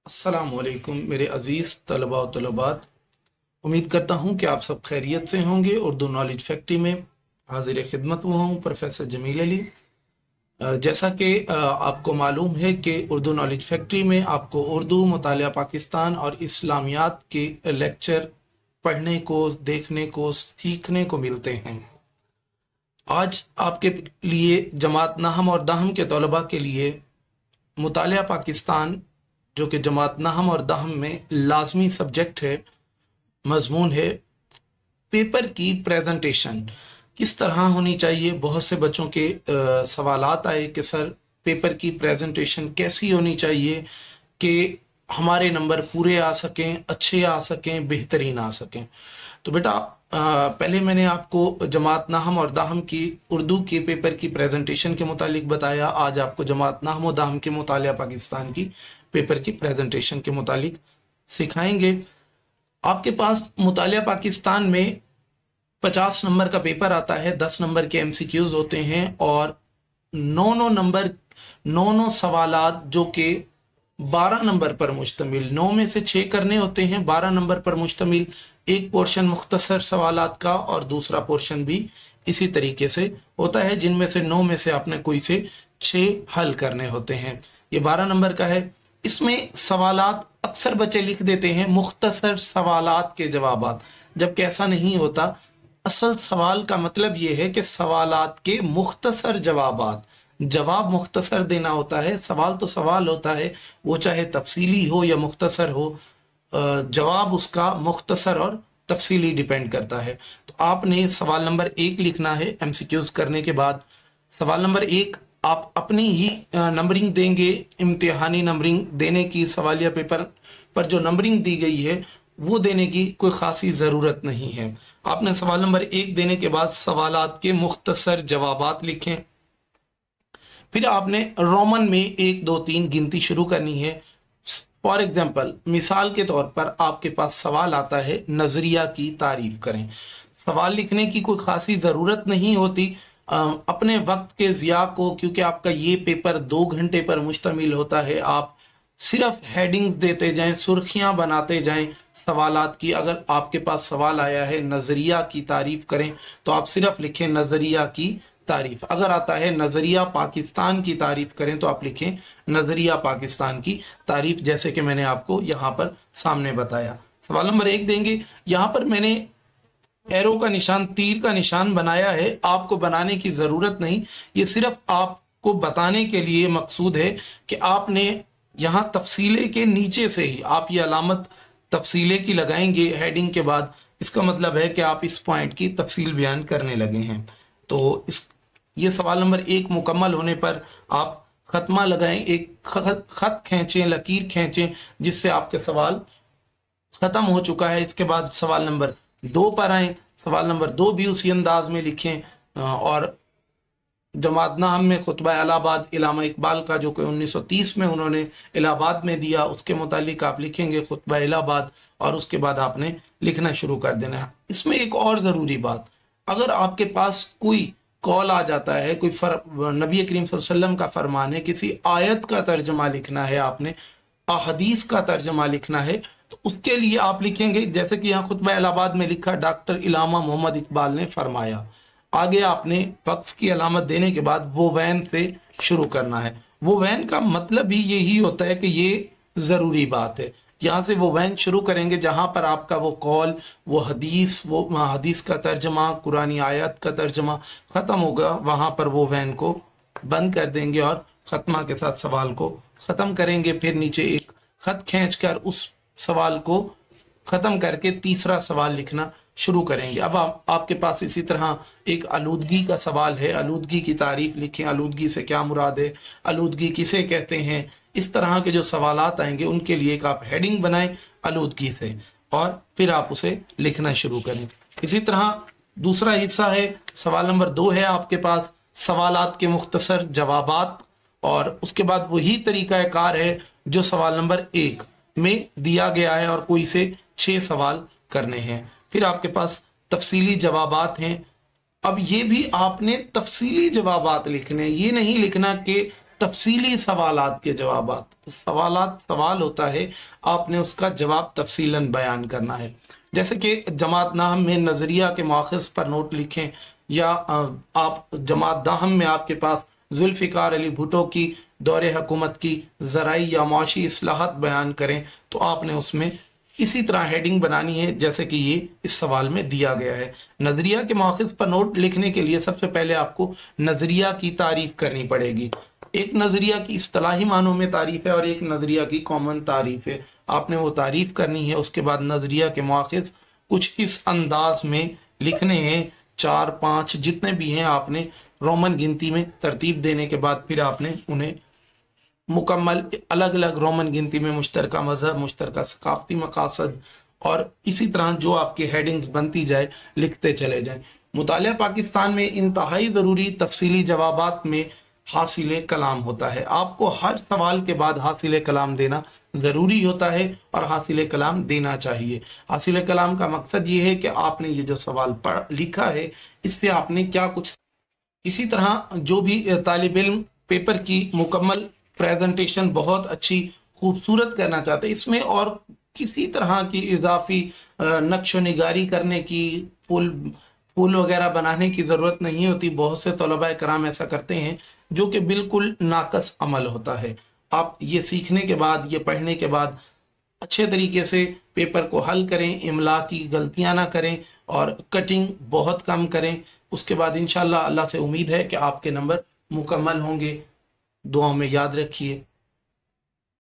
अस्सलामुअलैकुम मेरे अज़ीज़ तलबा व तलबात। उम्मीद करता हूँ कि आप सब खैरियत से होंगे। उर्दू नॉलेज फैक्ट्री में हाजिर खिदमत हुआ हूँ प्रोफेसर जमील अली। जैसा कि आपको मालूम है कि उर्दू नॉलेज फैक्ट्री में आपको उर्दू, मुतालिया पाकिस्तान और इस्लामियात के लेक्चर पढ़ने को, देखने को, सीखने को मिलते हैं। आज आपके लिए जमात नहम और दहम के तलबा के लिए मुतालिया पाकिस्तान, जो कि जमात नहम और दहम में लाजमी सब्जेक्ट है, मजमून है, पेपर की प्रेजेंटेशन किस तरह होनी चाहिए। बहुत से बच्चों के सवालात आए कि सर पेपर की प्रेजेंटेशन कैसी होनी चाहिए कि हमारे नंबर पूरे आ सकें, अच्छे आ सकें, बेहतरीन आ सकें। तो बेटा पहले मैंने आपको जमात नहम और दाहम की उर्दू के पेपर की प्रेजेंटेशन के मुतालिक बताया। आज आपको जमात नहम और दाहम के मुतालिया पाकिस्तान की पेपर की प्रेजेंटेशन के मुतालिक सिखाएंगे। आपके पास मुतालिया पाकिस्तान में 50 नंबर का पेपर आता है, 10 नंबर के एमसीक्यूज होते हैं और 9 सवालात जो कि 12 नंबर पर मुश्तमिल, 9 में से 6 करने होते हैं, 12 नंबर पर मुश्तमिल एक पोर्शन मुख्तसर सवालात का और दूसरा पोर्शन भी इसी तरीके से होता है, जिनमें से 9 में से आपने कोई से 6 हल करने होते हैं। ये 12 नंबर का है। इसमें सवालात अक्सर बच्चे लिख देते हैं मुख्तसर सवालात के जवाबात, जबकि ऐसा नहीं होता। असल सवाल का मतलब यह है कि सवालात के मुख्तसर जवाबात, जवाब मुख्तसर देना होता है। सवाल तो सवाल होता है, वो चाहे तफसीली हो या मुख्तसर हो, जवाब उसका मुख्तसर और तफसीली डिपेंड करता है। तो आपने सवाल नंबर 1 लिखना है एमसीक्यूज करने के बाद। सवाल नंबर 1 आप अपनी ही नंबरिंग देंगे, इम्तिहानी नंबरिंग देने की, सवालिया पेपर पर जो नंबरिंग दी गई है वो देने की कोई खासी जरूरत नहीं है। आपने सवाल नंबर 1 देने के बाद सवालात के मुख्तसर जवाबात लिखें। फिर आपने रोमन में 1 2 3 गिनती शुरू करनी है। फॉर एग्जाम्पल, मिसाल के तौर पर आपके पास सवाल आता है नजरिया की तारीफ करें। सवाल लिखने की कोई खासी जरूरत नहीं होती। अपने वक्त के जिया को, क्योंकि आपका ये पेपर 2 घंटे पर मुश्तमिल होता है, आप सिर्फ हेडिंग्स देते जाएं, सुर्खियां बनाते जाएं सवालात की। अगर आपके पास सवाल आया है नजरिया की तारीफ करें तो आप सिर्फ लिखें नजरिया की तारीफ। अगर आता है नजरिया पाकिस्तान की तारीफ करें तो आप लिखें नजरिया पाकिस्तान की तारीफ, जैसे कि मैंने आपको यहां पर सामने बताया। सवाल नंबर 1 देंगे। यहां पर मैंने एरो का निशान, तीर का निशान बनाया है, आपको बनाने की जरूरत नहीं। ये सिर्फ आपको बताने के लिए मकसूद है कि आपने यहां तफसीले के नीचे से ही आप ये अलामत तफसीले की लगाएंगे हेडिंग के बाद। इसका मतलब है कि आप इस पॉइंट की तफसील बयान करने लगे हैं। तो ये सवाल नंबर 1 मुकम्मल होने पर आप खत्मा लगाएं, एक खत खींचें, लकीर खींचें, जिससे आपके सवाल खत्म हो चुका है। इसके बाद सवाल नंबर 2 पर आए। सवाल नंबर 2 भी उसी अंदाज में लिखें और जमात नहम में खुतबा इलाहाबाद इलामा इकबाल का, जो कि 1930 में उन्होंने इलाहाबाद में दिया, उसके मुतालिक आप लिखेंगे खुतबा इलाहाबाद और उसके बाद आपने लिखना शुरू कर देना है। इसमें एक और जरूरी बात, अगर आपके पास कोई कॉल आ जाता है, कोई नबी करीम सल्लल्लाहु अलैहि वसल्लम का फरमान है, किसी आयत का तर्जमा लिखना है, आपने अहदीस का तर्जमा लिखना है, तो उसके लिए आप लिखेंगे जैसे कि यहाँ खुतबा इलाहाबाद में लिखा, डॉक्टर इलामा मोहम्मद इकबाल ने फरमाया। आगे आपने वक्फ की अलामत देने के बाद वो वैन से शुरू करना है। वो वैन का मतलब ही यही होता है कि ये जरूरी बात है। यहां से वो वैन शुरू करेंगे जहां पर आपका वो कॉल, वो हदीस का तर्जमा, कुरानी आयत का तर्जमा खत्म होगा, वहां पर वो वैन को बंद कर देंगे और खत्मा के साथ सवाल को खत्म करेंगे। फिर नीचे एक खत खींचकर उस सवाल को खत्म करके तीसरा सवाल लिखना शुरू करेंगे। अब आपके पास इसी तरह एक आलूदगी का सवाल है, आलूदगी की तारीफ लिखें, आलूदगी से क्या मुराद है, आलूदगी किसे कहते हैं। इस तरह के जो सवालात आएंगे उनके लिए एक आप हेडिंग बनाएं आलूदगी से और फिर आप उसे लिखना शुरू करें। इसी तरह दूसरा हिस्सा है, सवाल नंबर 2 है आपके पास सवालात के मुख्तसर जवाबात, और उसके बाद वही तरीका कार है जो सवाल नंबर 1 में दिया गया है और कोई से 6 सवाल करने हैं। फिर आपके पास तफसीली जवाबात हैं। अब ये भी आपने तफसीली जवाबात लिखने, ये नहीं लिखना कि तफसीली सवालात के जवाबात। सवाल होता है, आपने उसका जवाब तफसीलन बयान करना है। जैसे कि जमात नाहम में नजरिया के मौखिज़ पर नोट लिखें, या आप जमात नाहम में आपके पास जुल्फ़िकार अली भुट्टो की दौरे हुकूमत की ज़राई या मुआशी इस्लाहात बयान करें, तो आपने उसमें इसी तरह हेडिंग बनानी है जैसे कि ये इस सवाल में दिया गया है। नजरिया के मौखिज़ पर नोट लिखने के लिए सबसे पहले आपको नजरिया की तारीफ करनी पड़ेगी। एक नजरिया की इस्तिलाही मानों में तारीफ है और एक नजरिया की कॉमन तारीफ है। आपने वो तारीफ करनी है। उसके बाद नजरिया के मौखिज़ कुछ इस अंदाज में लिखने हैं, 4-5 जितने भी हैं आपने रोमन गिनती में तरतीब देने के बाद फिर आपने उन्हें मुकम्मल अलग अलग रोमन गिनती में मुश्तरका मजहब, मुश्तरका सकाफती मकासद और इसी तरह जो आपकी हेडिंग्स बनती जाए लिखते चले जाएं। मुतालिया पाकिस्तान में इंतहाई ज़रूरी तफसीली जवाबात में हासिल कलाम होता है। आपको हर सवाल के बाद हासिल कलाम देना ज़रूरी होता है और हासिल कलाम देना चाहिए। हासिल कलाम का मकसद ये है कि आपने ये जो सवाल पढ़ लिखा है इससे आपने क्या कुछ। इसी तरह जो भी तालिब इल्म पेपर की मुकम्मल प्रेजेंटेशन बहुत अच्छी खूबसूरत करना चाहते हैं, इसमें और किसी तरह की इजाफी नक्शो निगारी करने की, फूल वगैरह बनाने की ज़रूरत नहीं होती। बहुत से तलबा कराम ऐसा करते हैं जो कि बिल्कुल नाकस अमल होता है। आप ये सीखने के बाद, ये पढ़ने के बाद अच्छे तरीके से पेपर को हल करें, इमला की गलतियां ना करें और कटिंग बहुत कम करें। उसके बाद इंशाल्लाह अल्लाह से उम्मीद है कि आपके नंबर मुकम्मल होंगे। दुआ में याद रखिए।